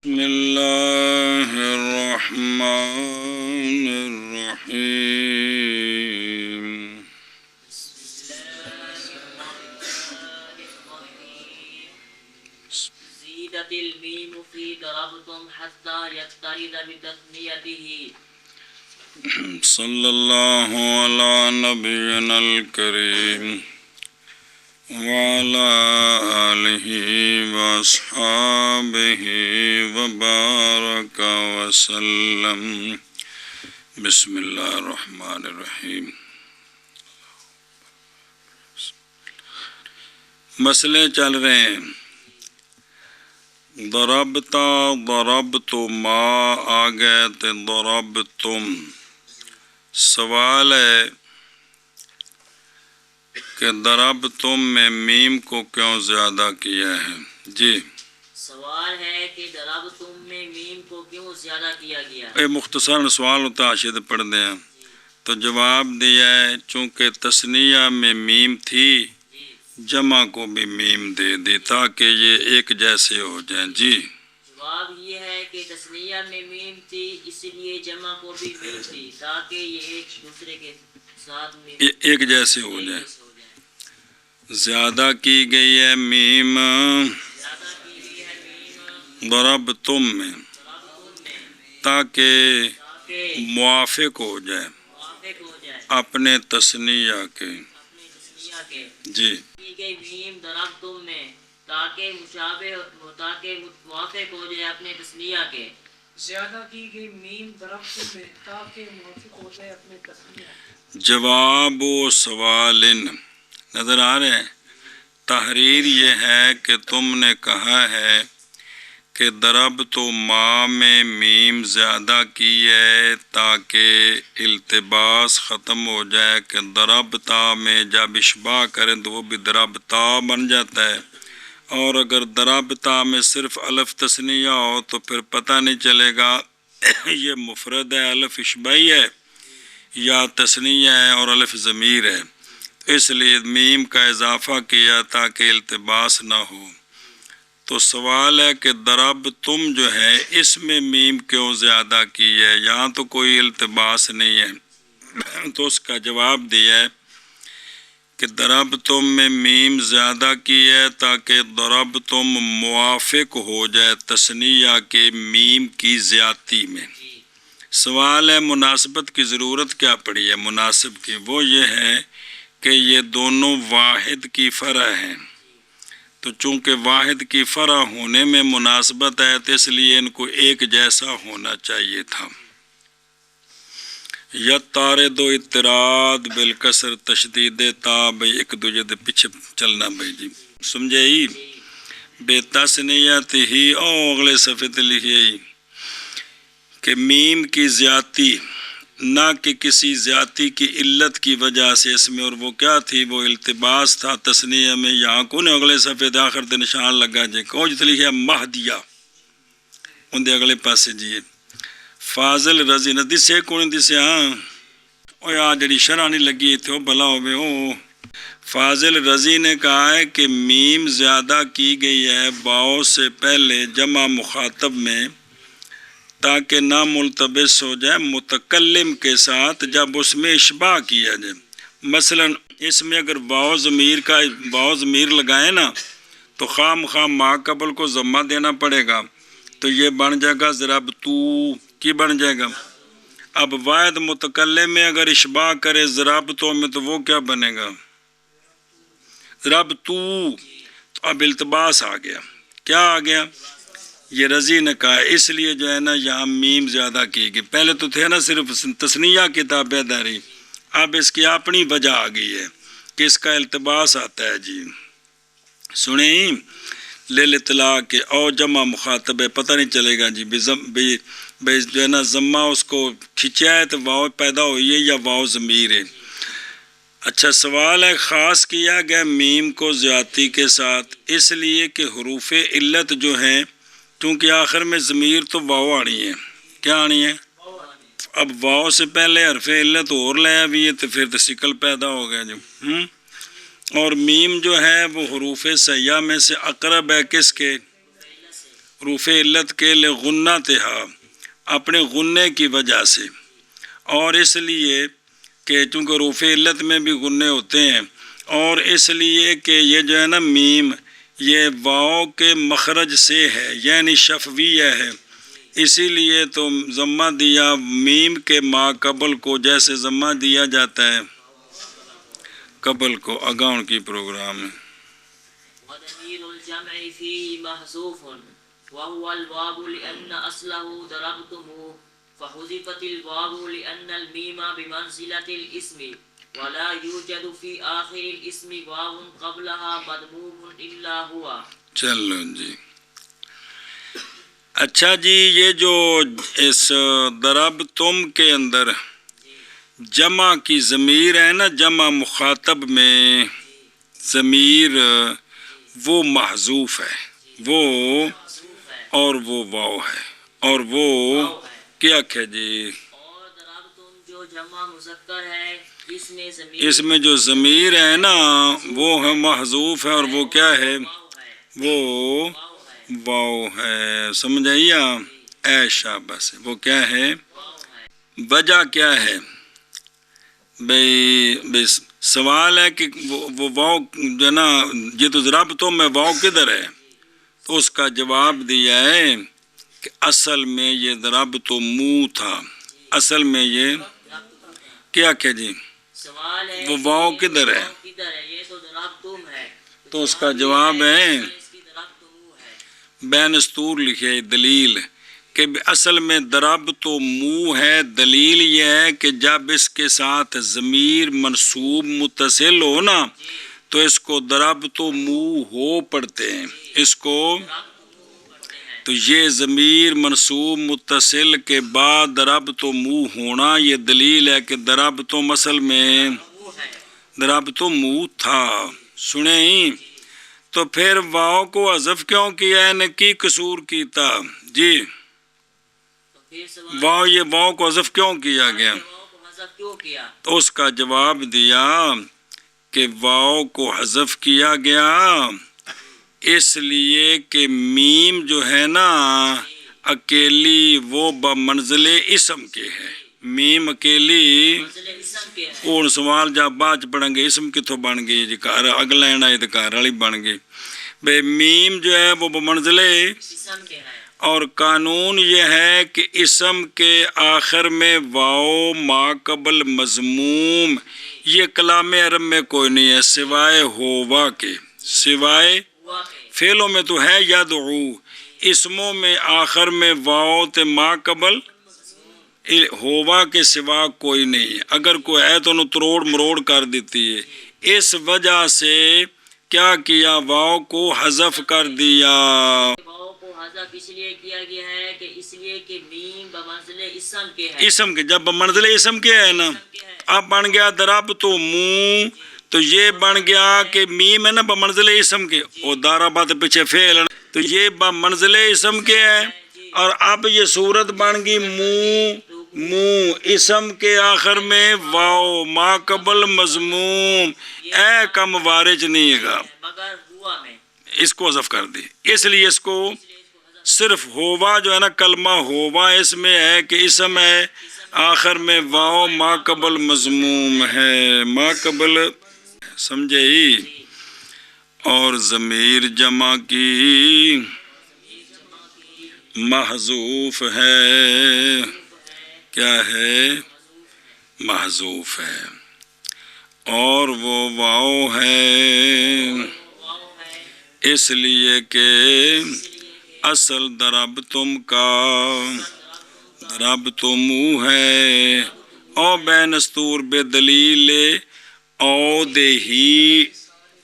بسم اللہ الرحمن الرحیم زیدت المیم فی ضربتم حتی یقترد بتثنیته صلی اللہ علی نبینا الکریم وعلی آلہ واصحابہ وبارک وسلم بسم اللہ الرحمن الرحیم۔ مسئلے چل رہے ہیں، ضربتا ضربت ما آگے تے ضربتم۔ سوال ہے کہ ضربتم میں میم کو کیوں زیادہ کیا ہے؟ جی سوال ہے کہ ضربتم میں میم کو کیوں زیادہ کیا گیا؟ یہ مختصر سوال ہوتا ہے، آشید پڑھ دیں تو جواب دیا ہے چونکہ تثنیہ میں میم تھی جمع کو بھی میم دے دی تاکہ یہ ایک جیسے ہو جائیں۔ جی جواب یہ ہے کہ تثنیہ میں میم تھی اس لیے جمع کو بھی میم تھی تاکہ یہ ایک دوسرے کے ساتھ ایک جیسے ہو جائیں۔ زیادہ کی گئی ہے میم ضربتم میں تاکہ موافق ہو جائے اپنے تثنیہ کے۔ جی کی گئی میم ضربتم میں تاکہ مشابہ تاکہ موافق ہو جائے اپنے تثنیہ کے۔ زیادہ کی گئی میم ضربتم میں تاکہ موافق ہو جائے اپنے تثنیہ۔ جواب و سوال نظر آ رہے ہیں۔ تحریر یہ ہے کہ تم نے کہا ہے کہ ضربت ما میں میم زیادہ کی ہے تاکہ التباس ختم ہو جائے کہ ضربتا میں جب اشباع کریں تو وہ بھی ضربتا بن جاتا ہے، اور اگر ضربتا میں صرف الف تثنیہ ہو تو پھر پتہ نہیں چلے گا یہ مفرد ہے الف اشباعی ہے یا تثنیہ ہے اور الف ضمیر ہے، اس لیے میم کا اضافہ کیا تاکہ التباس نہ ہو۔ تو سوال ہے کہ ضربتم جو ہے اس میں میم کیوں زیادہ کی ہے؟ یہاں تو کوئی التباس نہیں ہے، تو اس کا جواب دیا ہے کہ ضربتم میں میم زیادہ کی ہے تاکہ ضربتم موافق ہو جائے تثنیہ کے میم کی زیادتی میں۔ سوال ہے مناسبت کی ضرورت کیا پڑی ہے؟ مناسب کی وہ یہ ہے کہ یہ دونوں واحد کی فرع ہیں، تو چونکہ واحد کی فرع ہونے میں مناسبت ہے تو اس لیے ان کو ایک جیسا ہونا چاہیے تھا۔ یطارد و اطراد بالکسر تشدید تا بھائی ایک دوجہ دے پیچھے چلنا بھائی جی سمجھے ہی بے تثنیت ہی او اگلے صفحے تے لکھے ہی کہ میم کی زیادتی نہ کہ کسی زیادتی کی علت کی وجہ سے اس میں، اور وہ کیا تھی؟ وہ التباس تھا تثنیہ میں۔ یہاں کون اگلے صفحے دے آخر تے نشان لگا جی کون جت لکھیا مہدیہ ان دے اگلے پاسے جی فاضل رضی نہ دسے کون دسے ہاں او یا جڑی شرح نہیں لگی تھے بھلا ہوئے او فاضل رضی نے کہا ہے کہ میم زیادہ کی گئی ہے باؤ سے پہلے جمع مخاطب میں تاکہ نہ ملتبس ہو جائے متکلم کے ساتھ جب اس میں اشباع کیا جائے۔ مثلا اس میں اگر واو ضمیر لگائیں نا تو خام ما قبل کو ضمہ دینا پڑے گا، تو یہ بن جائے گا ضربتو کی بن جائے گا۔ اب واحد متکلم میں اگر اشباع کرے ضربتو میں تو وہ کیا بنے گا؟ ضربتو۔ تو اب التباس آ گیا، کیا آ گیا؟ یہ رضی نے کہا اس لیے جو ہے نا یہاں میم زیادہ کی گئی۔ پہلے تو تھے نا صرف تثنیہ کی تابع داری، اب اس کی اپنی وجہ آ گئی ہے کہ اس کا التباس آتا ہے۔ جی سنیں للاطلاق کے او جمع مخاطب ہے، پتہ نہیں چلے گا جی بے جو ہے نا ضمہ اس کو کھینچا ہے تو واو پیدا ہوئی ہے یا واو ضمیر ہے۔ اچھا سوال ہے خاص کیا گیا میم کو زیادتی کے ساتھ اس لیے کہ حروف علت جو ہیں کیونکہ آخر میں ضمیر تو واو آنی ہے، کیا آنی ہے؟ اب واو سے پہلے حرف علت اور لیا بھی ہے تو پھر تو شکل پیدا ہو گیا جو اور میم جو ہے وہ حروف سیاہ میں سے اقرب ہے کس کے؟ رفع علت کے لغنتھا اپنے غنے کی وجہ سے، اور اس لیے کہ چونکہ رفع علت میں بھی غنے ہوتے ہیں، اور اس لیے کہ یہ جو ہے نا میم یہ واو کے مخرج سے ہے یعنی شفویہ ہے، اسی لیے تو ضمہ دیا میم کے ما قبل کو، جیسے ضمہ دیا جاتا ہے قبل کو اگاؤں کی پروگرام ہے۔ وضمير الجمع فيه محذوف وهو الواو لأن أصله ضربتم فحذفت الواو لأن الميم بمنزلة الاسم ولا يوجد في آخر الاسم واو قبلها مضموم إلا هو۔ چلو جی، اچھا جی، یہ جو اس ضربتم کے اندر جمع کی ضمیر ہے نا، جمع مخاطب میں ضمیر وہ محذوف ہے، وہ اور وہ واو ہے، اور وہ کیا کہ جی، اور ضربتم جو جمع مذکر ہے اس میں جو ضمیر ہے نا وہ ہے محذوف ہے، اور وہ کیا ہے، وہ واو ہے، سمجھ آئیے اے شاباش، وہ کیا ہے، وجہ کیا ہے بھئی سوال ہے کہ وہ واو جو ہے نا، یہ تو ضربتم میں واو کدھر ہے، تو اس کا جواب دیا ہے کہ اصل میں یہ ضربتم تھا، اصل میں یہ کیا کہ جی، سوال ہے وہ واو کدھر ہے، کدھر ہے، یہ تو ضربتم ہے، تو اس کا جواب ہے اس کی ضربتم ہے۔ بین اسطور لکھے دلیل کہ اصل میں ضربتم ہے، دلیل یہ ہے کہ جب اس کے ساتھ ضمیر منصوب متصل ہو نا تو اس کو ضربتم ہو پڑھتے ہیں، اس کو، تو یہ ضمیر منصوب متصل کے بعد ضربتم ہونا یہ دلیل ہے کہ ضربتم اصل میں ضربتم تھا، سنیں ہی، تو پھر واو کو حذف کیوں کیا ہے، نے کی قصور کیتا جی، واو یہ واو کو حذف کیوں کیا گیا، کیوں کیا؟ تو اس کا جواب دیا کہ واو کو حذف کیا گیا اس لیے کہ میم جو ہے نا اکیلی وہ بمنزل اسم کے ہے، میم اکیلی اور سوال جب بعد پڑھیں گے اسم کتوں بن گئی جی، اگلا ادھکار والی بن گئی بے، میم جو ہے وہ بمنزل اسم کے ہے، اور قانون یہ ہے کہ اسم کے آخر میں واو ما قبل مضموم، یہ کلام عرب میں کوئی نہیں ہے سوائے ہوا کے، سوائے فعلوں میں تو ہے یدعو، اسموں میں آخر میں واو تے ما قبل ہوا کے سوا کوئی نہیں، اگر کوئی ہے تو انہوں تروڑ مروڑ کر دیتی ہے، اس وجہ سے کیا کیا، واو کو حذف کر دیا، واو کو حذف اس لیے کیا گیا ہے کہ اس لیے کہ میم بمنزل اسم کے ہے، اسم کے، جب منزل اسم کے ہے نا، اب بن گیا ضربتم، تو یہ بن گیا کہ میم ہے نا بمنزل اسم کے، اور ضربت پیچھے فعل ہے تو یہ بمنزل اسم کے ہے، اور اب یہ صورت بن گئی منہ اسم کے آخر میں واو ما قبل مضموم، اے کم وارج نہیں گا، مگر ہوا میں اس کو حذف کر دی، اس لیے اس کو صرف ہوا جو ہے نا کلمہ ہوا اس میں ہے کہ اسم ہے آخر میں واو ما قبل مضموم ہے، ما قبل، سمجھے ہی، اور ضمیر جمع کی محذوف ہے، کیا ہے، محذوف ہے، اور وہ واو ہے اس لیے کہ اصل ضربتم کا ضربتم ہے، او بین اسطور بے دلیل او دیہی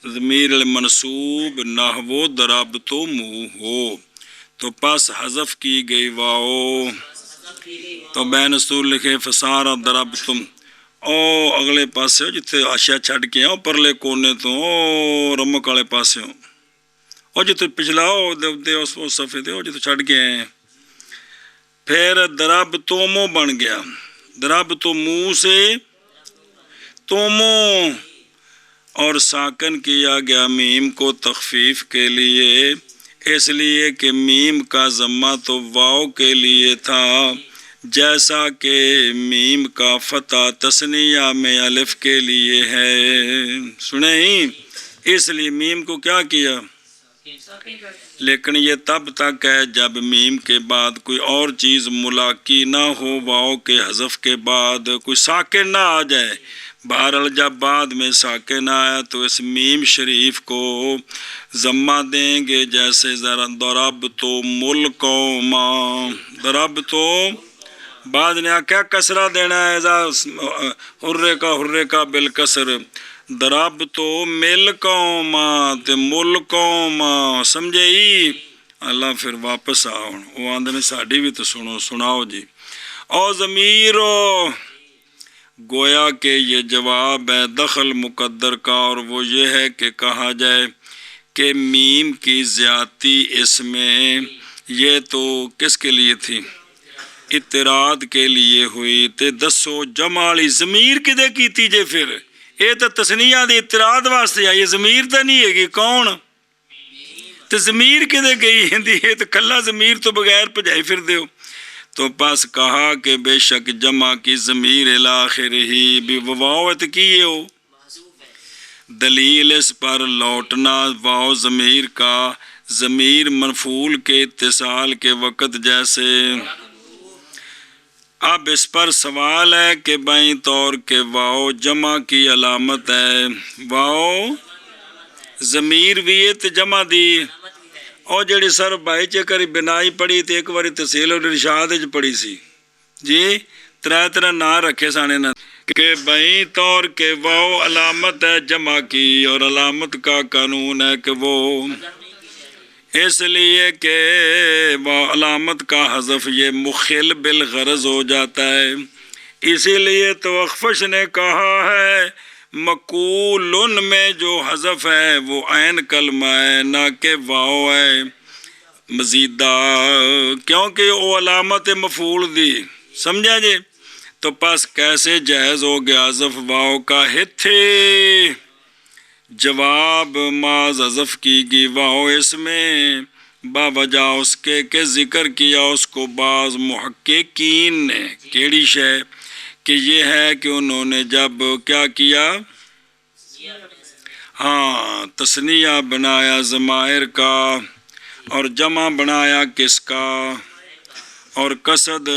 ضمیر المنصوب نحو ضربتم ہو، تو پس حذف کی گئی واو، تو بین اسطور لکھے فسارا ضربتم، او اگلے پاسے جتھے آشیا چھڈ کے آؤ پرلے کونے تو او رمک والے پاسے او جتھے پچھلا اس صفحے تے او جتھے چھڈ کے آئے، پھر ضربتم بن گیا، ضربتم سے تومو، اور ساکن کیا گیا میم کو تخفیف کے لیے، اس لیے کہ میم کا ضمہ تو واو کے لیے تھا، جیسا کہ میم کا فتح تثنیہ میں الف کے لیے ہے۔ سنیں، اس لیے میم کو کیا کیا؟ لیکن یہ تب تک ہے جب میم کے بعد کوئی اور چیز ملاقی نہ ہو، واو کے حذف کے بعد کوئی ساکن نہ آ جائے۔ بہرحال جب بعد میں ساکن آیا تو اس میم شریف کو ضمہ دیں گے، جیسے ذرا ضرب تو ملقوما، ضرب تو بعد نے کیا کسرہ دینا ہے، حرے کا بالکسر، ضرب تو مل قوما تے مل قوما، سمجھے ہی؟ اللہ پھر واپس آؤ، وہ آندے نے ساڑی بھی تو سناؤ جی۔ او ضمیرو، گویا کہ یہ جواب ہے دخل مقدر کا، اور وہ یہ ہے کہ کہا جائے کہ میم کی زیادتی اس میں یہ تو کس کے لیے تھی؟ اطراد کے لیے ہوئی تے دسو جمع والی ضمیر کدے کیتی جے؟ پھر یہ تو تسنیہ دی اطراد واسطے آئی، ضمیر تو نہیں ہے گی، کون تو ضمیر کدے گئی ہندی ہے؟ تو کلا ضمیر تو بغیر پجائی پھر دیو۔ تو پس کہا کہ بے شک جمع کی ضمیر الاخر ہی بھی واوت کی ہو، دلیل اس پر لوٹنا واو ضمیر کا ضمیر منفول کے اتصال کے وقت جیسے۔ اب اس پر سوال ہے کہ بائیں طور کے واو جمع کی علامت ہے، واو ضمیر بھی ہے تو جمع دی، اور جڑی سر بھائی چکری بنائی پڑھی تے ایک باری تحصیل اور ارشاد پڑھی سی جی، طرح نا رکھے سانے نہ کہ بائیں طور کے واو علامت ہے جمع کی، اور علامت کا قانون ہے کہ وہ اس لیے کہ وہ علامت کا حذف یہ مخل بالغرض ہو جاتا ہے، اسی لیے تو اخفش نے کہا ہے مقولن میں جو حذف ہے وہ عین کلمہ ہے نہ کہ واو ہے مزیدہ، کیونکہ وہ علامت مفعول دی، سمجھا جی؟ تو پس کیسے جائز ہو گیا حذف واو کا؟ ہتھے جواب ماز حذف کی گی واو اس میں باوجہ اس کے کہ ذکر کیا اس کو بعض محققین نے، کیڑی شے کہ یہ ہے کہ انہوں نے جب کیا کیا، ہاں تثنیہ بنایا ضمائر کا اور جمع بنایا کس کا، اور قصد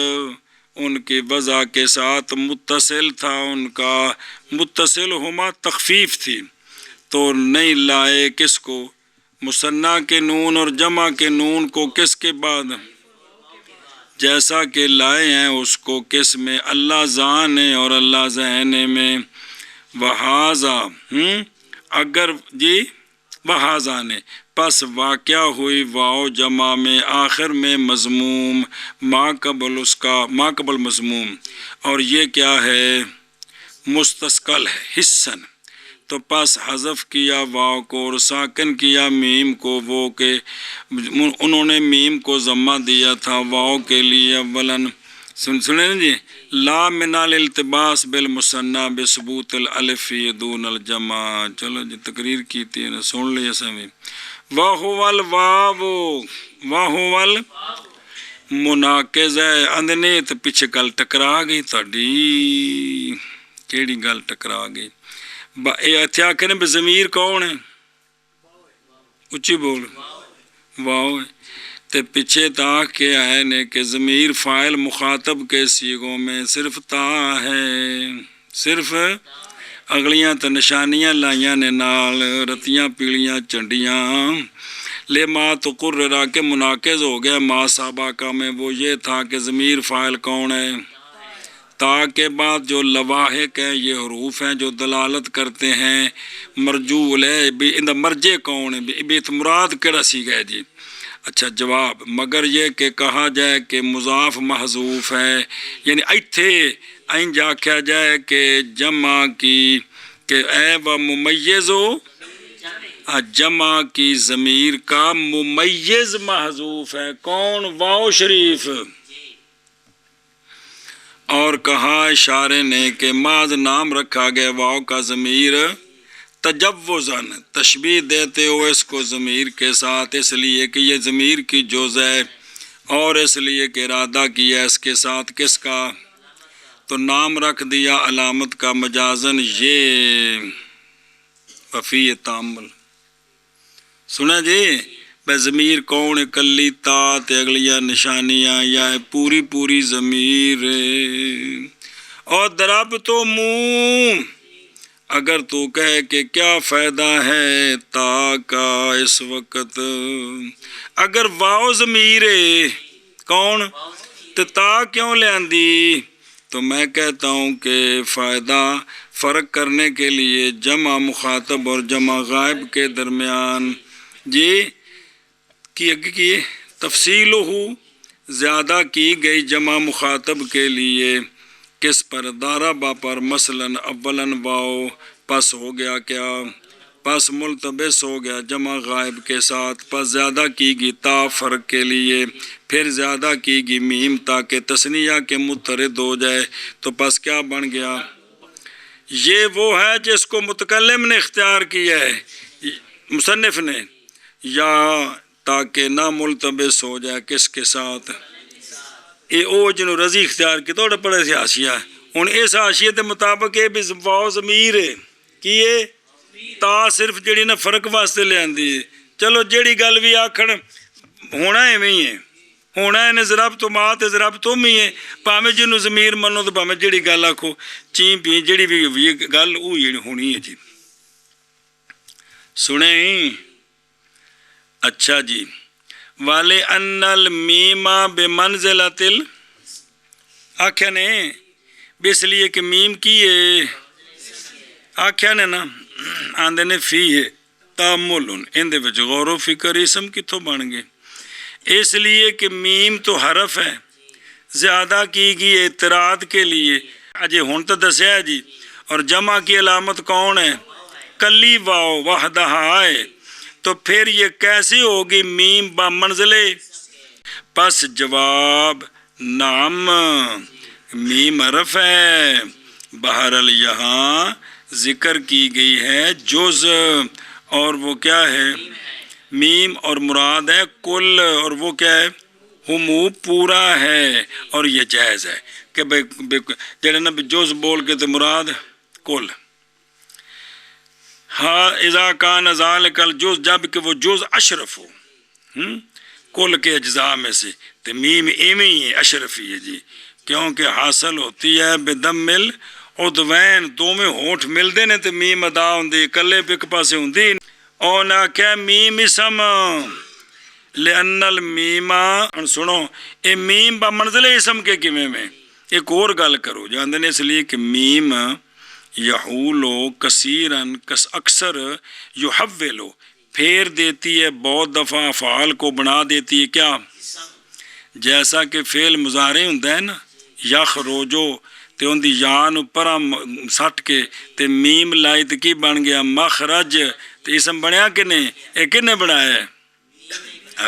ان کی وضع کے ساتھ متصل تھا، ان کا متصل ہما تخفیف تھی، تو نہیں لائے کس کو؟ مثنیٰ کے نون اور جمع کے نون کو کس کے بعد؟ جیسا کہ لائے ہیں اس کو کس میں؟ اللہ ذانے اور اللہ ذہنے میں، وہذا اگر جی وہذا نے، پس واقع ہوئی واو جمع میں آخر میں مضموم ما قبل اس کا، ما قبل مضموم، اور یہ کیا ہے؟ مستثقل ہے حسن، تو پس حذف کیا واو کو اور ساکن کیا میم کو، وہ کہ انہوں نے میم کو ضمہ دیا تھا واو کے لیے اولاً، سنیں جی، لا من الالتباس بالمثنى بثبوت الالف دون الجمع، چلو جی تقریر کی تھی نا، سن لیا سمیں، وَهُوَ الْوَاوُ وَهُوَ مناقض ہے اندنے، تو پیچھے گل ٹکرا گئی تھوڑی، کیڑی گل ٹکرا گئی؟ اتیا کریں بے ضمیر کون ہے؟ اچھی بول، واو ہے، تے پیچھے تا کے آئے نے کہ ضمیر فاعل مخاطب کے سیغوں میں صرف تا ہے، صرف اگلیاں تو نشانیاں لائیاں نے نال رتیاں پیلیاں چنڈیاں، لے ما تو قررہ کے مناقض ہو گیا ما سابقہ میں، وہ یہ تھا کہ ضمیر فاعل کون ہے؟ تا کے بعد جو لواحق ہے یہ حروف ہیں جو دلالت کرتے ہیں مرجول ہے، اندہ مرجع کون ہے؟ بیت مراد کیڑا سی گئے جی؟ اچھا جواب، مگر یہ کہ کہا جائے کہ مضاف محذوف ہے، یعنی ایتھے این جا کیا جائے کہ جمع کی کہ اے و ممیز ہو، جمع کی ضمیر کا ممیز محذوف ہے، کون؟ واو شریف، اور کہا اشارے نے کہ ماذ نام رکھا گیا واو کا ضمیر تجوزاً تشبیہ دیتے ہو اس کو ضمیر کے ساتھ، اس لیے کہ یہ ضمیر کی جز ہے، اور اس لیے کہ ارادہ کیا اس کے ساتھ کس کا، تو نام رکھ دیا علامت کا مجازن یہ وفی تامل۔ سنا جی بے ضمیر کون ہے؟ کلی تا تے اگلیاں نشانیاں یا پوری پوری ضمیر ہے۔ اور درب تو منہ، اگر تو کہے کہ کیا فائدہ ہے تا کا اس وقت، اگر واو ضمیر ہے کون تو تا کیوں لے آندی، تو میں کہتا ہوں کہ فائدہ فرق کرنے کے لیے جمع مخاطب اور جمع غائب کے درمیان جی کی تفصیل ہو زیادہ کی گئی جمع مخاطب کے لیے کس پر، داربا پر، مثلاً اولاً واو پس ہو گیا کیا، پس ملتبس ہو گیا جمع غائب کے ساتھ، پس زیادہ کی گئی تا فرق کے لیے، پھر زیادہ کی گئی میم تاکہ تثنیہ کے مترد ہو جائے، تو پس کیا بن گیا، یہ وہ ہے جس کو متکلم نے اختیار کیا ہے مصنف نے، یا تاکہ نہ ملتبس ہو جائے کس کے ساتھ، اے او جنہوں رضی اختیار کی توڑے پڑے سے آشیہ ہے، ان اس آشیہ کے مطابق یہ بھی واو ضمیر ہے کی یہ تا صرف جڑی نہ فرق واسطے لے آندی ہے، چلو جڑی گل بھی آکھن ہونا ہے میں ہے، ہونا ہے ضرب تو مات ضرب تو میں ہے، پامیں جنہوں ضمیر منو تو پامیں جڑی گل آکھو چین پی جڑی بھی گل ہوئی ہونی ہے جی، سنیں اچھا جی، والے ان المیمہ بمنزلۃ آکھیا نے اس لیے کہ میم کی ہے آکھیا نے نا آندے نے فی ہے تاملن اندے وچ غور و فکر اسم کتوں بن گئے، اس لیے کہ میم تو حرف ہے، زیادہ کی گئی اعتراض کے لیے اجے ہون تو دسیا ہے جی، اور جمع کی علامت کون ہے کلی واو وحدہ ہے، تو پھر یہ کیسے ہوگی میم با منزلے، پس جواب نعم میم حرف ہے، بہرحال یہاں ذکر کی گئی ہے جز، اور وہ کیا ہے میم، اور مراد ہے کل، اور وہ کیا ہے ہمو پورا ہے، اور یہ جائز ہے کہ جڑے نا جز بول کے تو مراد کل، ہاں اذا کان ذالک الجز جب کہ وہ جز اشرف ہو کل کے اجزاء میں سے، تو میم ایویں ہی ہے اشرفی ہے جی، کیونکہ حاصل ہوتی ہے بدم العدوین، دو میں ہونٹ ملتے نے تو میم ادا ہوندی، کلے پہ ایک پاسے ہوندی، اور نہ کہ میم اسم لأن المیمہ، سنو اے میم با منزل اسم کے کمیں میں ایک اور گل کرو جاندے نے، اس لیے کہ میم یحولو کثیراً اکثر یحولو پھیر دیتی ہے بہت دفعہ افعال کو بنا دیتی ہے کیا، جیسا کہ فعل مضارع ہوندہ ہے نا یخرجو تے ان دی جان اوپر سٹ کے تے میم لائی تے کی بن گیا مخرج، تے اسم بنیا کہ نہیں، اے کنے بنایا ہے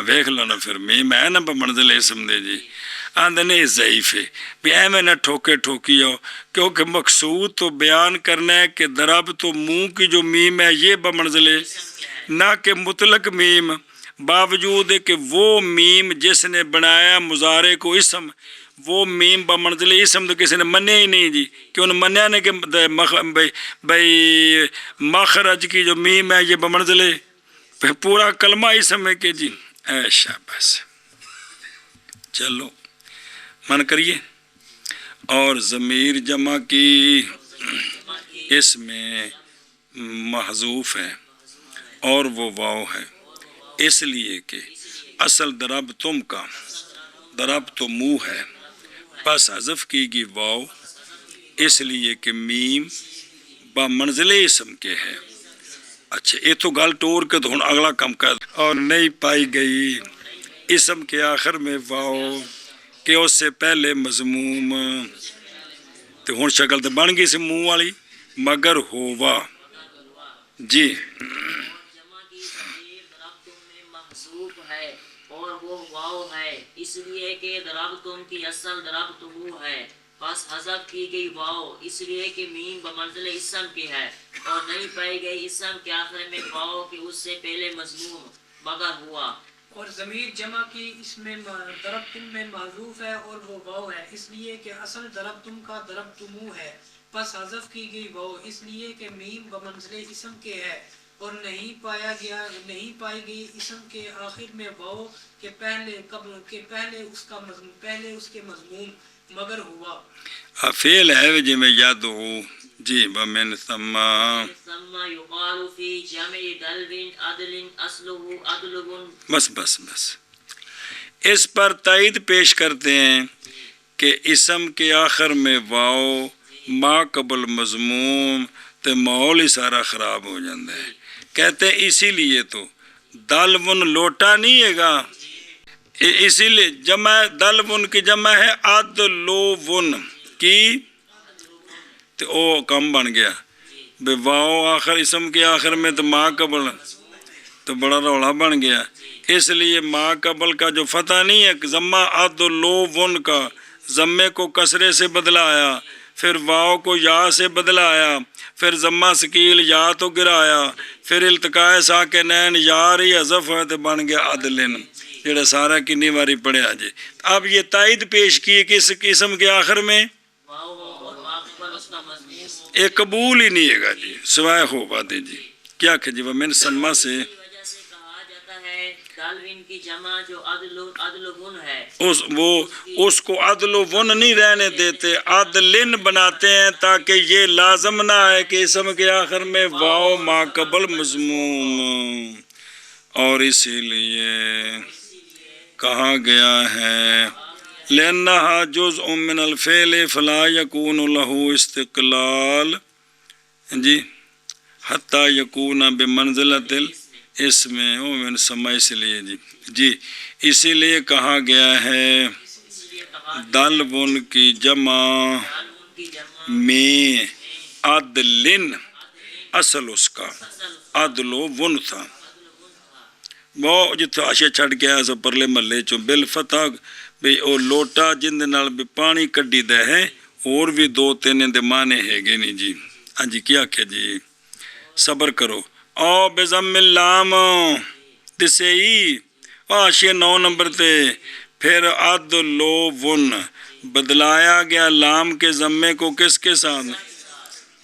ویکھ لو نا، پھر میم ہے نا بمنزل اسم دے جی، آندھے نے ضعیف ہے بھی ایمیں نہ ٹھوکے ٹھوکی ہو، کیونکہ مقصود تو بیان کرنا ہے کہ درب تو منہ کی جو میم ہے یہ بمنزل نہ کہ مطلق میم، باوجود ہے کہ وہ میم جس نے بنایا مضارع کو اسم، وہ میم بمنزل اسم تو کسی نے منیا ہی نہیں جی، کہ انہوں منیا نے کہ بھئی مخرج کی جو میم ہے یہ بمنزل پورا کلمہ اسم ہے کہ جی ایشا بس چلو من کریے، اور ضمیر جمع کی اس میں محذوف ہے اور وہ واو ہے، اس لیے کہ اصل درب تم کا درب تو منہ ہے، پس حذف کی گئی واو، اس لیے کہ میم با منزل اسم کے ہے۔ اچھا یہ تو گل ٹور کے تو ہن اگلا کم کر، اور نہیں پائی گئی اسم کے آخر میں واو کہ اس سے پہلے مضموم، تو ہن شکل تو بن گئی سے منہ والی، مگر ہوا جی جمع کی ضمیر ضربتم میں محذوف ہے اور وہ واو ہے، اس لیے کہ ضربتم کی اصل ضربتم ہے، پس حذف کی گئی واو، اس لیے کہ میم بمنزل اسم کے ہے، اور نہیں پائی گئی اسم کے آخر میں واو کہ اس سے پہلے مضموم مگر ہوا. اور ضمیر جمع کی اس میں ضربتم میں محذوف ہے اور وہ واو ہے اس لیے کہ اصل ضربتم کا ضربتمو ہے، پس حذف کی گئی واو اس لیے کہ میم بمنزلِ اسم کے ہے، اور نہیں پائی گئی اسم کے آخر میں واو کہ پہلے اس کے مضموم مگر ہوا. فعل ہے جی میں یاد ہوں جی ومن ثم ثم يقال في جمع دلو عدل اصله عدلب. بس اس پر تائید پیش کرتے ہیں کہ اسم کے آخر میں واو ما قبل مضموم تے ماحول ہی سارا خراب ہو جاتا ہے. کہتے ہیں اسی لیے تو دلون لوٹا نہیں ہے گا، اسی لیے جمع دلون کی جمع ہے عدلون کی، تو او کم بن گیا بے واو آخر اسم کے آخر میں تو ما قبل تو بڑا رولا بن گیا. اس لیے ما قبل کا جو فتح نہیں ہے ضمہ عدلون کا، ضمے کو کسرے سے بدلایا، پھر واو کو یا سے بدلایا، پھر ضمہ ثقیل یا تو گرایا، پھر التقاء ساکنین یا ری حذف ہے تو بن گیا عدلن، جڑا سارا کنی باری پڑھیا جی. اب یہ تائید پیش کی کہ اس قسم کے آخر میں واو ہو اور واقبل اس کا مضموم ہو. یہ قبول ہی نہیں ہے گا جی، سوائے ہو باتیں جی. کیا کہ جی ومن سما سے اسی وجہ سے کہا جاتا ہے دلوین کی جمع جو عدلون ہے، اس کو عدل و ون نہیں رہنے دیتے، عدلن بناتے ہیں تاکہ یہ لازم نہ ہے کہ اسم کے آخر میں واو ما قبل مضموم. اور اسی لیے کہا گیا ہے لأنها جزء من الفعل فلا يكون له استقلال جی حتی یکون بمنزلۃ الاسم ومن سما. اس لیے جی اسی لیے کہا گیا ہے دلون کی جمع دلون کی جمع میں عدلن، اصل اس کا عدل و ون تھا. وہ جتھے آشے چھڑ گیا سو پرلے محلے چوں بالفتح بھی او لوٹا جن دے نال بھی پانی کڈی دے ہے، اور بھی دو تین دے معنی ہے گے نہیں جی. ہاں جی کیا کہ جی صبر کرو. او بضم اللام تسئی آشے 9 نمبر تے پھر عدل و ون بدلایا گیا لام کے ضمے کو کس کے ساتھ،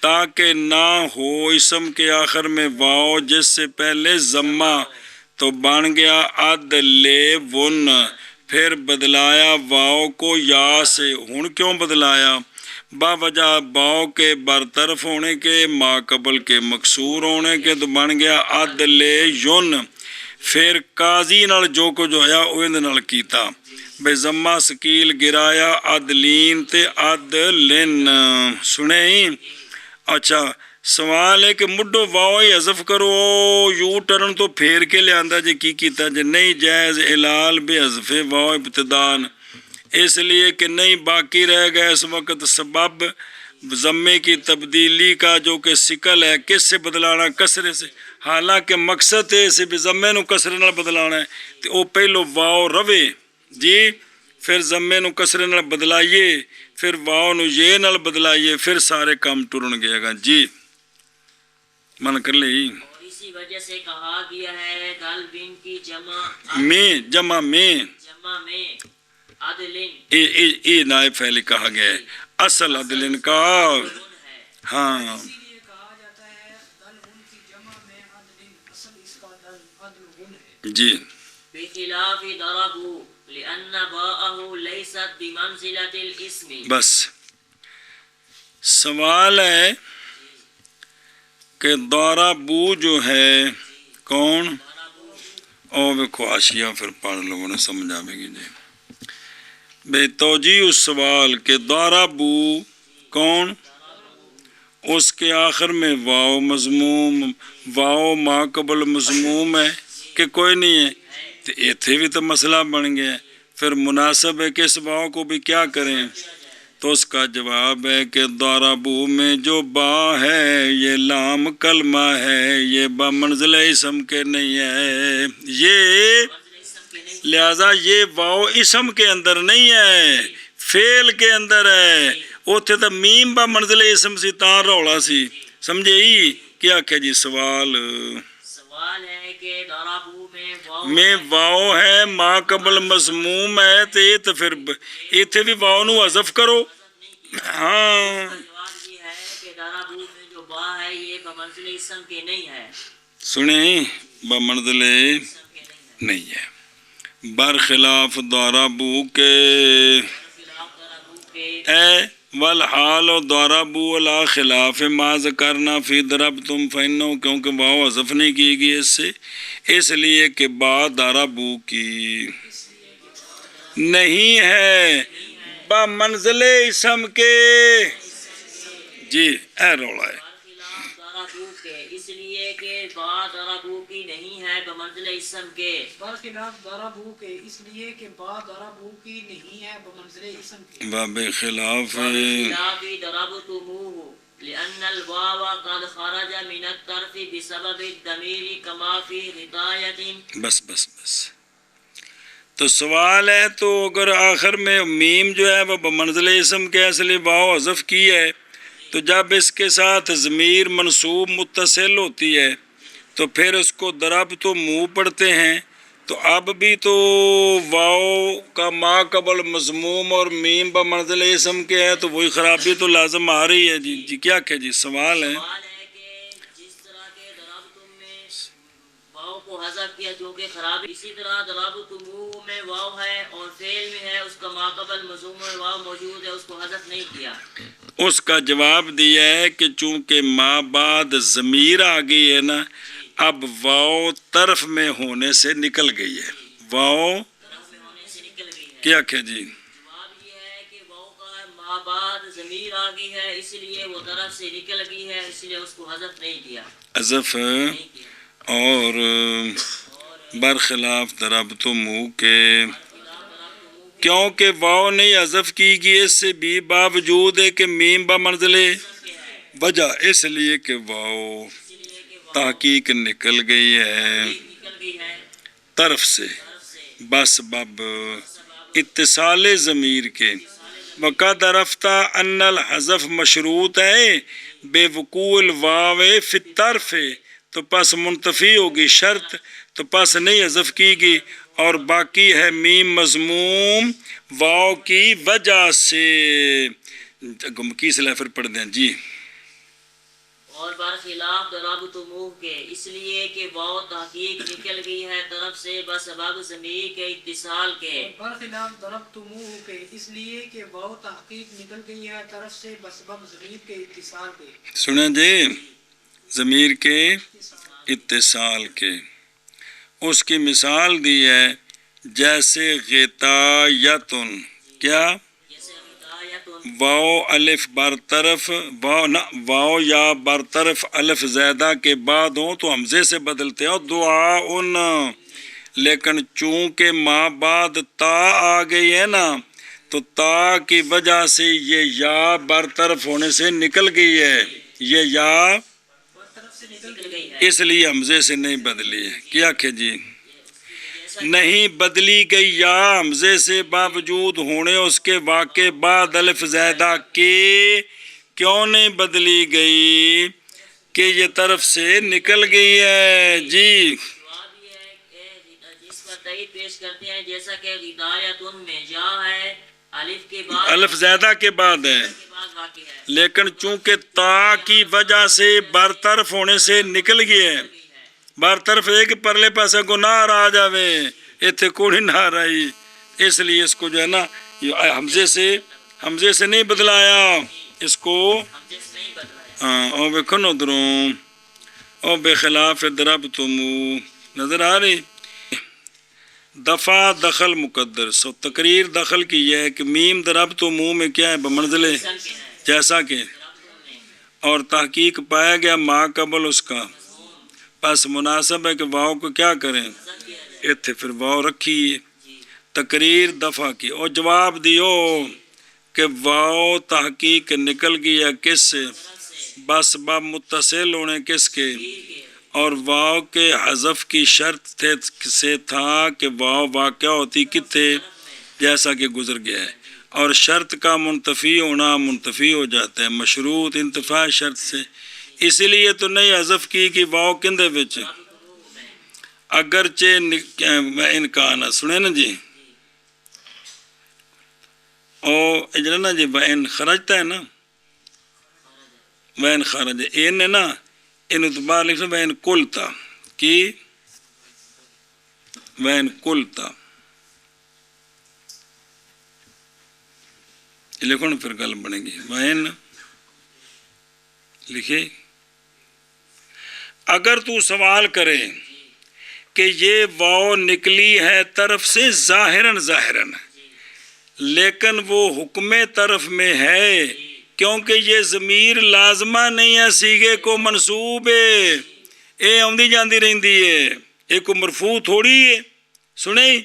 تاکہ نہ ہو اسم کے آخر میں واو جس سے پہلے ضمہ، تو بن گیا عدل ون. پھر بدلایا واو کو یا سے. ہن کیوں بدلایا؟ باوجہ واو کے برطرف ہونے کے، ما قبل کے مکسور ہونے کے، تو بن گیا عدل یون. پھر قاضی نال جو کچھ ہویا اوہد نال کیتا بے ضمہ ثقیل گرایا عدلین تے عدلن. سنے ہی اچھا سوال ہے کہ مڈو واو ہی حذف کرو، یو ٹرن تو پھیر کے لے آندا جی کی کیتا جی نہیں جائز علال بے حذف واو ابتدان، اس لیے کہ نہیں باقی رہ گیا اس وقت سبب ضمے کی تبدیلی کا جو کہ سکل ہے. کس سے بدلانا؟ کسرے سے. حالانکہ مقصد ہے اسے بھی ضمے نو کسرے نال بدلانا ہے، تو او پہلو واو روے جی، پھر ضمے نو کسرے نال بدلائیے، پھر واو نو یہ نال بدلائیے، پھر سارے کام ٹرن گئے گا جی. من کر لے اور اسی وجہ سے کہا گیا ہے دلوین کی جمع میں عدلن اے نائب فعل کہا گیا ہے، اصل عدلن کا. ہاں اسی لیے کہا جاتا ہے دلون کی جمع میں عدل، اصل اس کا عدل ہے جی. بخلاف ضربوا لأن باءه ليست بمنزلة الاسم. بس سوال ہے کہ دورہ بو جو ہے کون، او ویکھو آشیا پھر پڑھ لوگوں نے سمجھ آئے گی جی. بے توجیہ اس سوال کہ دورہ بو کون، اس کے آخر میں واو مضموم، واو ما قبل مضموم ہے کہ کوئی نہیں ہے، تو ایتھے بھی تو مسئلہ بن گیا. پھر مناسب ہے کہ اس واو کو بھی کیا کریں، تو اس کا جواب ہے کہ ضربو میں جو با ہے یہ لام کلمہ ہے، یہ با منزل اسم کے نہیں ہے، یہ لہذا یہ واو اسم کے اندر نہیں ہے، فعل کے اندر ہے. اوتھے تو میم با منزل اسم سی تاں رولا سی، سمجھے ہی کیا کہ جی سوال سوال ہے کہ ضربوا میں واو میں واؤ ہے ما قبل مضموم ہے تو پھر اتنے بھی واؤ نو حذف کرو. ہاں جواب یہ ہے کہ ضربوا میں جو با ہے یہ بمنزل اسم کے نہیں ہے، سنیں بمنزل اسم کے نہیں ہے. نہیں ہے. برخلاف ضربو کے خلاف ضربوا کے اے والحال و ضربو لا خلاف ما ذکرنا فی ضربتم فإنہ، کیونکہ واو حذف نہیں کی گئی اس سے، اس لیے کہ با ضربو کی نہیں ہے بمنزل اسم کے. جی اے رولا ہے. خلاف ضربوا کے اس لیے کہ با ضربوا کی نہیں ہے بمنزل اسم کے. برخلاف ضربوا کے اس لیے کہ با ضربوا کی نہیں ہے بمنزل اسم کے. باب خلاف وبخلاف ضربتموه لأن الواو قد خرج من الطرف بسبب الضمير كما في هداية. بس تو سوال ہے تو اگر آخر میں میم جو ہے وہ بمنزل اسم کے اصلی واو حذف کی ہے تو جب اس کے ساتھ ضمیر منصوب متصل ہوتی ہے تو پھر اس کو ضرب تو منہ پڑھتے ہیں، تو اب بھی تو واو کا ما قبل مضموم اور میم بمنزل اسم کے ہے تو وہی خرابی تو لازم آ رہی ہے. جی کیا کہ جی سوال ہے. سوال ہے کہ جس طرح کے ضربتم میں واو کو حذف کیا جو کہ خراب، اسی طرح ضربتموه میں واو ہے اور فعل میں ہے اس کا ما قبل مضموم میں واو موجود ہے، اس کو حذف نہیں کیا. اس کا جواب دیا ہے کہ چونکہ ما بعد ضمیر آ گئی ہے نا، اب واو طرف میں ہونے سے نکل گئی ہے. واو طرف میں ہونے سے نکل گئی ہے. کیا کہ جی جواب یہ ہے کہ واو کا ما بعد ضمیر آ گئی ہے اس لیے وہ طرف سے نکل گئی ہے، اس لیے اس کو حذف نہیں کیا. حذف نہیں کیا. اور برخلاف ضربتموہ کے کیونکہ واو نہیں حذف کی گئی اس سے بھی باوجود ہے کہ میم بمنزل وجہ، اس لیے کہ واو تحقیق نکل گئی ہے نکل گئی ہے طرف سے طرف سے بس بب اتصال ضمیر کے. وقد عرفتہ ان الحذف مشروط ہے بے وقوع الواو فی الطرف، تو پس منتفی ہوگی شرط، تو پس نہیں حذف کی گئی اور باقی ہے میم مضموم واو کی وجہ سے. کی سے پھر پڑھ دیں جی. اور برخلاف ضربتموه کے اس لیے کہ واو تحقیق نکل گئی ہے طرف سے بسبب ضمیر کے اتصال کے. برخلاف ضربتموه کے اس لیے کہ واو تحقیق نکل گئی ہے طرف سے بسبب ضمیر کے اتصال کے. سنیں جی ضمیر کے اتصال کے. اس کی مثال دی ہے جیسے غطایتن، کیا جیسے ہدایتن واو الف برطرف واو یا برطرف الف زیادہ کے بعد ہوں تو حمزے سے بدلتے ہیں دعاؤن، لیکن چونکہ ما بعد تا آ گئی ہے نا تو تا کی وجہ سے یہ یا برطرف ہونے سے نکل گئی ہے، یہ یا طرف سے نکل نکل گئی ہے. اس لیے حمزے سے نہیں بدلی ہے. کیا کہ جی نہیں بدلی گئی یا حمزے سے باوجود ہونے اس کے واقع بعد الف زیادہ کے کیوں نہیں بدلی گئی کہ یہ طرف سے نکل گئی ہے. جی جواب یہ ہے کہ جس پر تائید پیش کرتے ہیں جیسا کہ ہدایتن میں جا ہے الف کے بعد الف زیادہ کے بعد ہے، کے بعد واقع ہے. لیکن چونکہ تا کی وجہ سے برطرف ہونے سے نکل گئی ہے. برطرف ایک پرلے پاسے کو نہ آ جاوے اتنے کوڑی نہ رہی، اس لیے اس کو جو ہے نا حمزے سے نہیں بدلایا اس کو. ہم جس نہیں بدلایا. ہاں او بکن ادھروں او بے خلاف ضربتموہ نظر آ رہی. دفع دخل مقدر سو تقریر دخل کی یہ ہے کہ میم ضربتموہ میں کیا ہے بمنزل جیسا کہ اور تحقیق پایا گیا ما قبل اس کا، پس مناسب ہے کہ واو کو کیا کریں اتنے پھر واو رکھی تقریر دفع کی. اور جواب دیو کہ واو تحقیق نکل گیا کس سے بس باب متصل ہونے کس کے، اور واو کے حذف کی شرط سے تھا کہ واو واقع ہوتی کتنے جیسا کہ گزر گیا ہے، اور شرط کا منتفی ہونا منتفی ہو جاتا ہے مشروط انتفاع شرط سے، اس لیے تو نہیں حذف کی کہ واو کندے وچ اگرچہ انکان سنے نا جی او اجلا نا جی وین خرجتا ہے نا وین خرج این ہے نا ان تو باہر لکھ سو وین کلتا کی وین کلتا لکھو نا پھر گل بنے گی وین لکھے اگر تو سوال کرے کہ یہ واو نکلی ہے طرف سے ظاہراً لیکن وہ حکم طرف میں ہے کیونکہ یہ ضمیر لازمہ نہیں ہے سیغے کو منصوب ہے اے آندی جاندی رہندی ہے ایک کو مرفوع تھوڑی ہے سنیں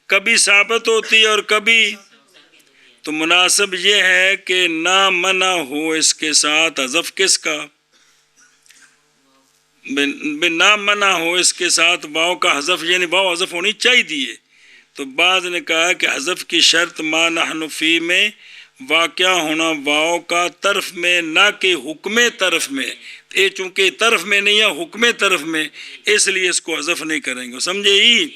کبھی ثابت ہوتی ہے اور کبھی تو مناسب یہ ہے کہ نہ منع ہو اس کے ساتھ حذف کس کا نہ منع ہو اس کے ساتھ واو کا حذف یعنی واو حذف ہونی چاہیے تو بعض نے کہا کہ حذف کی شرط ما نحن فی میں واقع ہونا واو کا طرف میں نہ کہ حکم طرف میں یہ چونکہ طرف میں نہیں ہے حکم طرف میں اس لیے اس کو حذف نہیں کریں گے سمجھے ہی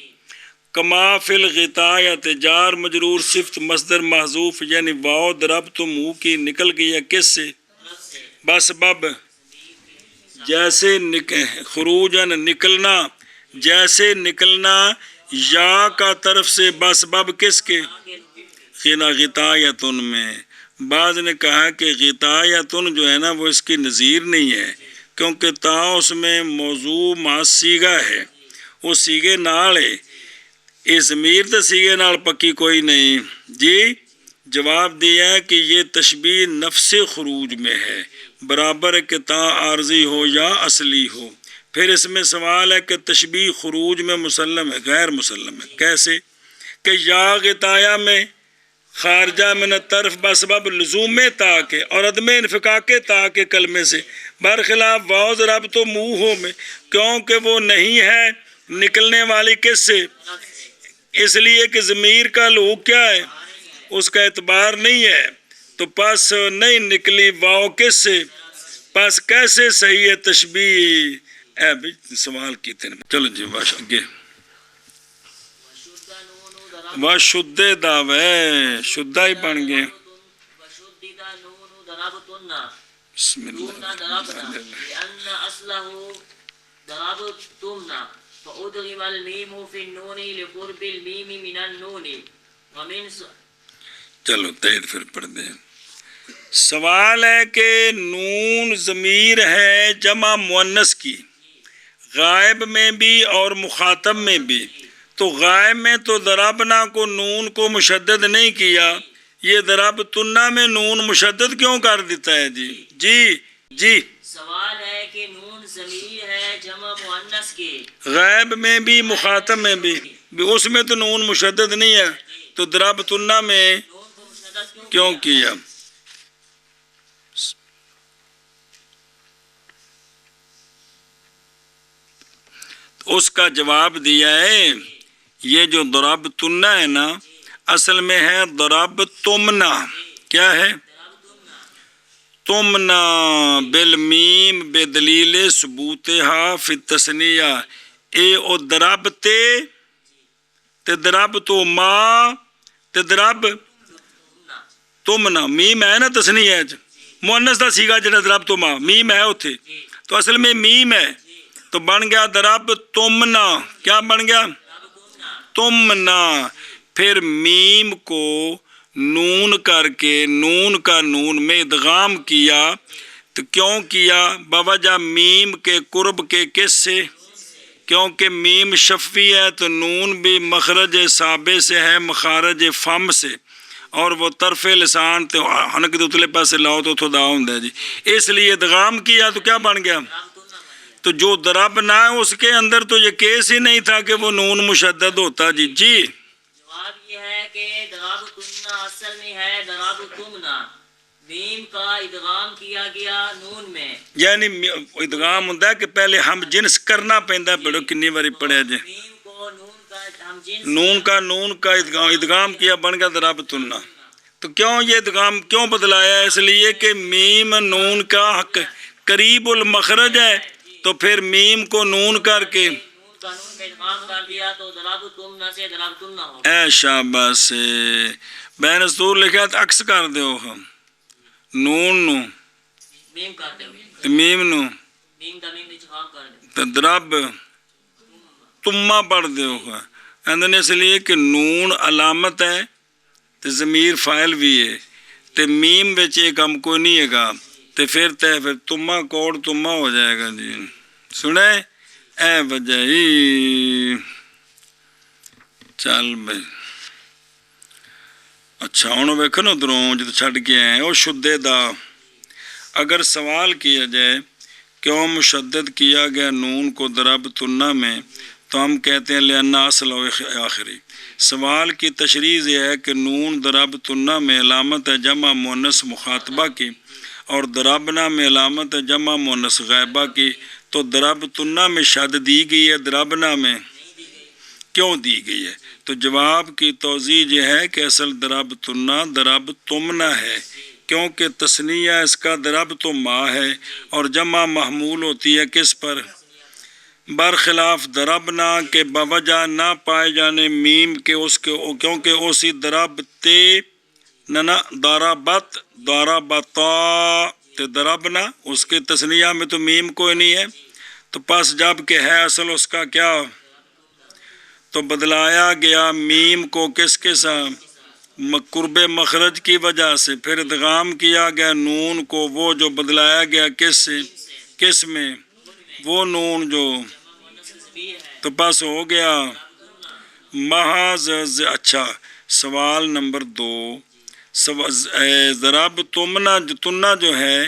کما فی الغطاء یا تجار مجرور صفت مصدر محذوف یعنی واو ضربتم منہ کی نکل گئی ہے کس سے بس بب جیسے خروجن نکلنا جیسے نکلنا یا کا طرف سے بس بب کس کے غطایتن میں بعض نے کہا کہ غطایتن جو ہے نا وہ اس کی نظیر نہیں ہے کیونکہ تا اس میں موضوع ما سیگا ہے وہ سیگے نال ہے یہ ضمیر تو سیگے نال پکی کوئی نہیں جی جواب دیا ہے کہ یہ تشبیہ نفس خروج میں ہے برابر کہ تا عارضی ہو یا اصلی ہو پھر اس میں سوال ہے کہ تشبیہ خروج میں مسلم ہے غیر مسلم ہے کیسے کہ یا غطایا میں خارجہ من الطرف بسبب لزوم تا کے اور عدم انفقاق تا کے کلمے سے برخلاف واو ضربتم منہ میں کیونکہ وہ نہیں ہے نکلنے والی کس سے اس لیے کہ ضمیر کا لوگ کیا ہے اس کا اعتبار نہیں ہے تو پس نہیں نکلی واو کس سے پس کیسے صحیح ہے تشبیہ اے بھی سوال کیتے ہیں چلو جی باش اگے وشدہ دعوے شدہ ہی بن گئے بسم اللہ فأدغم الميم في النون لقرب الميم من النون ومن چلو تحید پھر پڑھ دیں سوال ہے کہ نون ضمیر ہے جمع مؤنث کی غائب میں بھی اور مخاطب میں بھی تو غائب میں تو ضربنا کو نون کو مشدد نہیں کیا یہ ضربتنا میں نون مشدد کیوں کر دیتا ہے جی جی جی سوال ہے کہ نون ضمیر ہے جمع مؤنث کی غائب میں بھی مخاطب میں بھی اس میں تو نون مشدد نہیں ہے تو ضربتنا میں کیوں کیا اس کا جواب دیا ہے یہ جو ضربتنا ہے نا اصل میں ہے ضربتمنا کیا ہے تمنا بالمیم بدلیل ثبوتها فی التثنیہ اے او ضربتے تے ضربتو ما تے ضرب تمنا میم ہے نا تثنیہ مؤنث دا سیگا جڑا ضربتو ما میم ہے اوتھے تو اصل میں میم ہے تو بن گیا ضربتمنا کیا بن گیا تمنا پھر میم کو نون کر کے نون کا نون میں ادغام کیا تو کیوں کیا بوجہ میم کے قرب کے کس سے کیونکہ میم شفی ہے تو نون بھی مخرج سابے سے ہے مخارج فم سے اور وہ طرف لسان تو حنک دے اتلے پاس لاؤ تو تھوڑا ہوں جی اس لیے ادغام کیا تو کیا بن گیا تو جو ضرب نہ ہے اس کے اندر تو یہ کیس ہی نہیں تھا کہ وہ نون مشدد ہوتا جی جی جواب یہ ہے کہ ضربتنا اصل میں ہے ضربتمنا میم کا ادغام کیا گیا نون میں یعنی ادغام ہوتا ہے کہ پہلے ہم جنس کرنا پہندا پڑھو کنی باری پڑھیا جی میم کو نون کا ہم جنس نون کا ادغام کیا بن گیا ضربتنا تو کیوں یہ ادغام کیوں بدلایا اس لیے کہ میم نون کا حق قریب المخرج ہے تو پھر میم کو نون کر کے نون کا نون میں ادغام کر دیا تو ضربتم سے ضربتن ہو اے شاباش بین سور لکھا تو عکس کر دیو ہم نون نو میم کرتے ہوئے تے میم نو میم کا میم اتفاق کر دیں تے درب تما پڑھ دیو اندر اس لیے کہ نون علامت ہے تے ضمیر فاعل بھی ہے تے میم بچ یہ کم کوئی نہیں ہے گا تے پھر تما کوڑ تما ہو جائے گا جی سنے اے وجہ ہی چل بھائی اچھا ہوں ویکھو نا ادھروں جد چھڈ کے آئے او شدے دا اگر سوال کیا جائے کیوں مشدد کیا گیا نون کو ضرب تنہ میں تو ہم کہتے ہیں لأن اصل و آخری سوال کی تشریح یہ ہے کہ نون ضرب تنہ میں علامت ہے جمع مؤنث مخاطبہ کی اور ضربنا میں علامت ہے جمع مؤنث غائبہ کی تو ضرب تنہ میں شد دی گئی ہے ضربنا میں کیوں دی گئی ہے تو جواب کی توضیح یہ ہے کہ اصل ضرب تنہ ضرب تمنا ہے کیونکہ تثنیہ اس کا ضرب تو ما ہے اور جمع محمول ہوتی ہے کس پر برخلاف ضربنا کے بوجہ نہ پائے جانے میم کے اس کے کیونکہ اسی ضرب تے ننا ضربت ضربتا تے ضربنا اس کے تثنیہ میں تو میم کوئی نہیں ہے تو پس جب کہ ہے اصل اس کا کیا تو بدلایا گیا میم کو کس کے ساتھ قرب مخرج کی وجہ سے پھر ادغام کیا گیا نون کو وہ جو بدلایا گیا کس میں وہ نون جو تو بس ہو گیا محض اچھا سوال نمبر 2 ضرب تمنا جو ہے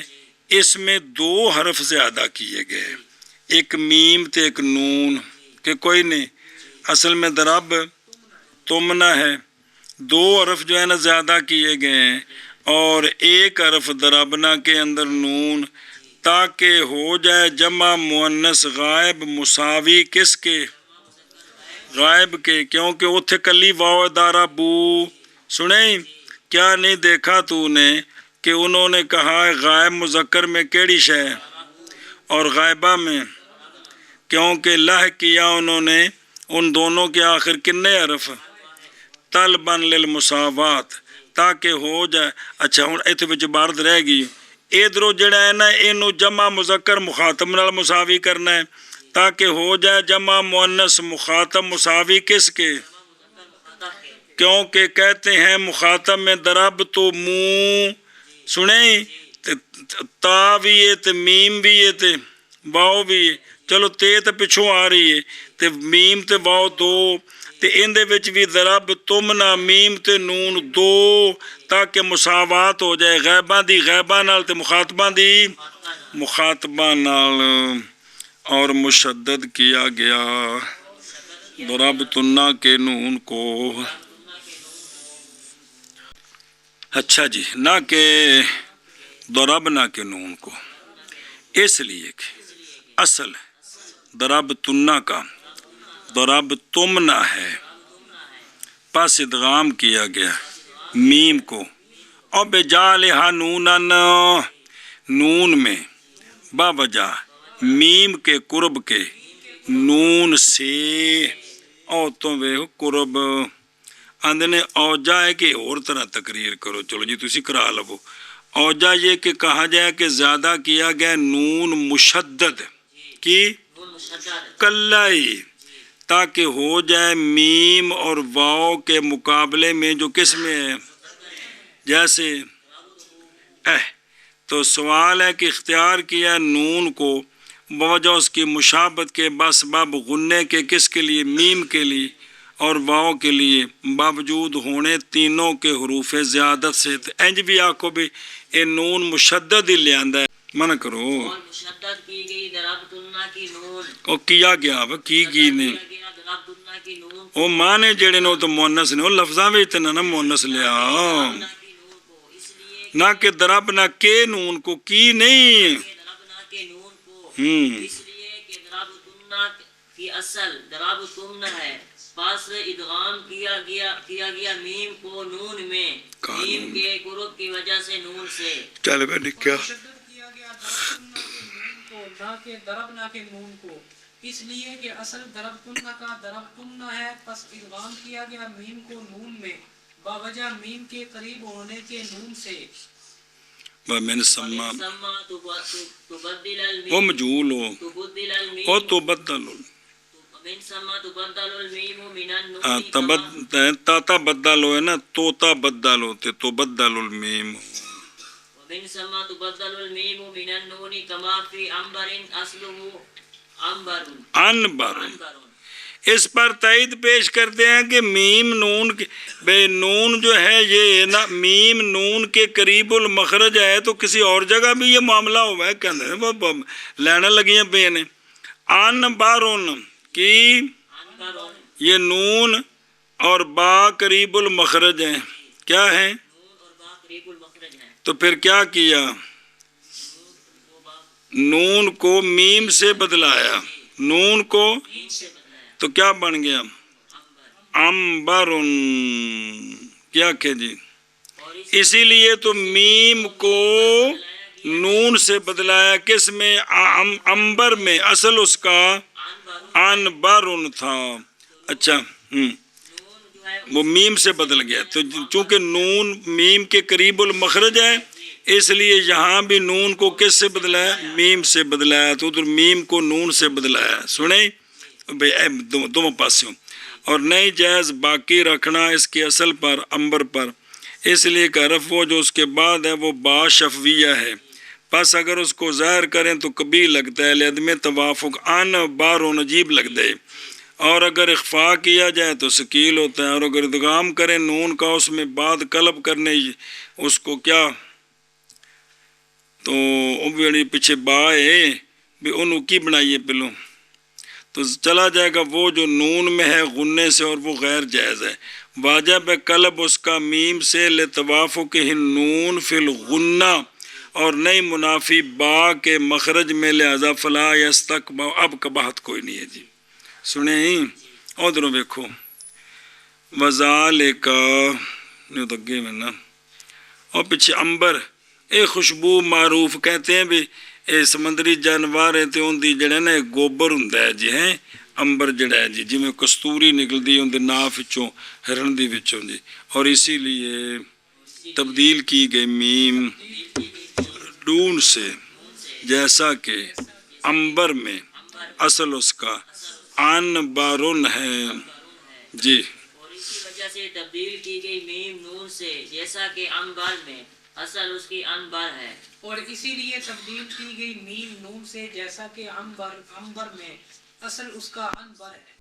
اس میں 2 حرف زیادہ کیے گئے ایک میم تے ایک نون کہ کوئی نہیں اصل میں ضرب تمنا ہے 2 حرف جو ہے نا زیادہ کیے گئے ہیں اور ایک حرف ضربنا کے اندر نون تاکہ ہو جائے جمع مؤنث غائب مساوی کس کے غائب کے کیونکہ اتھے کلی واو دارا بو سنیں کیا نہیں دیکھا تو نے کہ انہوں نے کہا غائب مذکر میں کیڑی شے اور غائبہ میں کیونکہ لہ کیا انہوں نے ان دونوں کے آخر کنے حرف طلباً للمساوات تاکہ ہو جائے اچھا ہوں ایتھے وچ عبارت رہ گئی ادھروں جڑا ہے نا اینو جمع مذکر مخاطب نال مساوی کرنا ہے تاکہ ہو جائے جمع مؤنث مخاطب مساوی کس کے کیونکہ کہتے ہیں مخاطب میں ضرب تو منہ سنیں تا بھی ہے تے میم بھی ہے تے واو بھی ہے چلو تے پچھوں آ رہی ہے تے میم تے واو 2 تے اندے وچ بھی ضرب تمنا میم تے نون 2 تاکہ مساوات ہو جائے غیبہ دی غیبہ نال تے مخاطبہ دی مخاطبہ نال اور مشدد کیا گیا ضرب تنہ کے نون کو اچھا جی نہ کہ ضربنا کے نون کو اس لیے کہ اصل ضرب تنہ کا ضرب تمنا ہے پس ادغام کیا گیا میم کو اور بجالہا نونن نون میں باوجہ میم کے قرب کے نون سے او تو وے قرب آندھنے اوجہ ہے کہ اور طرح تقریر کرو چلو جی تسی کرا لو اوجہ یہ کہ کہا جائے کہ زیادہ کیا گیا نون مشدد کی کلائی تاکہ ہو جائے میم اور واو کے مقابلے میں جو کس میں ہے جیسے تو سوال ہے کہ اختیار کیا نون کو بوجہ اس کی مشابت کے بسبب غنے کے کس کے لیے میم کے لیے اور واو کے لیے باوجود ہونے تینوں کے حروف زیادت سے انج بھی آکھو بھی اے نون مشدد ہی لے آندہ ہے منع کرو اور مشدد کی گئی ضرب تنہ کی نون او کیا گیا وہ کی نے ضرب تنہ کی نون او مانے جڑے نو تو مؤنث نے او لفظاں وچ تے نہ مؤنث لیا نہ کہ ضرب نہ کے نون کو کی نہیں ضربنا کے نون کو اس لیے کہ ضرب تنہ کی اصل ضرب تمنا ہے پس ادغام کیا گیا میم کو نون میں میم کے قرب کی وجہ سے نون سے چل بے نکیا شدت کیا گیا ضرب تمنا کے نہ کہ دربنا کے نون کو، اس لیے کہ اصل دربتن کا دربتن ہے، پس ادغام کیا گیا میم کو نون میں باوجہ میم کے قریب ہونے کے نون سے۔ ومن سما ومن ثم تبدل وہ المیم مجهول ہو تبدل اور المیم تبدل ومن ثم تبدل المیم من ہاں النون تاتا بدل ہو ہے نا، توتا بدل ہوتے تو بدل المیم ومن ثم تبدل المیم من النون كما في عنبر اصله عنبر انبر۔ عنبر اس پر تائید پیش کرتے ہیں کہ میم نون بے نون جو ہے یہ نا میم نون کے قریب المخرج ہے، تو کسی اور جگہ بھی یہ معاملہ ہوا ہے کہتے ہیں وہ لینا لگی ہیں پہ نے ان بارون کی عنبر یہ نون اور با قریب المخرج ہیں، کیا ہیں؟ نون اور با قریب المخرج ہے، تو پھر کیا کیا؟ وہ با نون کو میم سے بدلایا، نون کو میم سے بدلایا تو کیا بن گیا؟ عنبر، امبرن، کیا کہ جی اور اسی لیے تو میم کو نون سے بدلایا، کس میں؟ امبر میں، اصل اس کا عنبر انبرن تھا۔ اچھا نون جو ہے وہ میم سے بدل گیا، تو چونکہ نون میم کے قریب المخرج ہے اس لیے یہاں بھی نون کو کس سے بدلایا؟ میم سے بدلایا، تو ادھر میم کو نون سے بدلایا۔ سنیں دونوں پاسوں، اور نہیں جائز باقی رکھنا اس کے اصل پر امبر پر، اس لیے کہ حرف وہ جو اس کے بعد ہے وہ با شفویہ ہے، پس اگر اس کو ظاہر کریں تو کبھی لگتا ہے لعدم توافق، ان بارون عجیب لگتا ہے، اور اگر اخفا کیا جائے تو ثقیل ہوتا ہے، اور اگر ادغام کریں نون کا اس میں بعد قلب کرنے اس کو کیا تو وہ پیچھے با ہے بھی انہوں کی بنائیے پہلوں تو چلا جائے گا وہ جو نون میں ہے غنے سے، اور وہ غیر جائز ہے، واجب ہے قلب اس کا میم سے لتوافق نون فی الغنہ، اور نہیں منافی با کے مخرج میں، لہذا فلا یستقبح، اب قباحت کوئی نہیں ہے جی۔ سنیں ہی ادھروں دیکھو وذالک نہیں تو گے میں نا، اور پیچھے امبر اے خوشبو معروف کہتے ہیں بھی اے سمندری جانور ہے تو ان دی جڑا نا گوبر ہوندا ہے جی، ہیں امبر جڑا ہے جی جویں کستوری نکلدی ان دے ناف وچوں ہرن دی وچوں جی، اور اسی لیے تبدیل کی گئی میم ڈون سے، جیسا کہ امبر میں اصل اس کا انبارن ہے جی۔ اور اسی وجہ سے تبدیل کی گئی میم نون سے، جیسا کہ عنبر میں اصل اس کی عنبر ہے، اور اسی لیے تبدیل کی گئی میم نون سے، جیسا کہ عنبر میں اصل اس کا عنبر ہے۔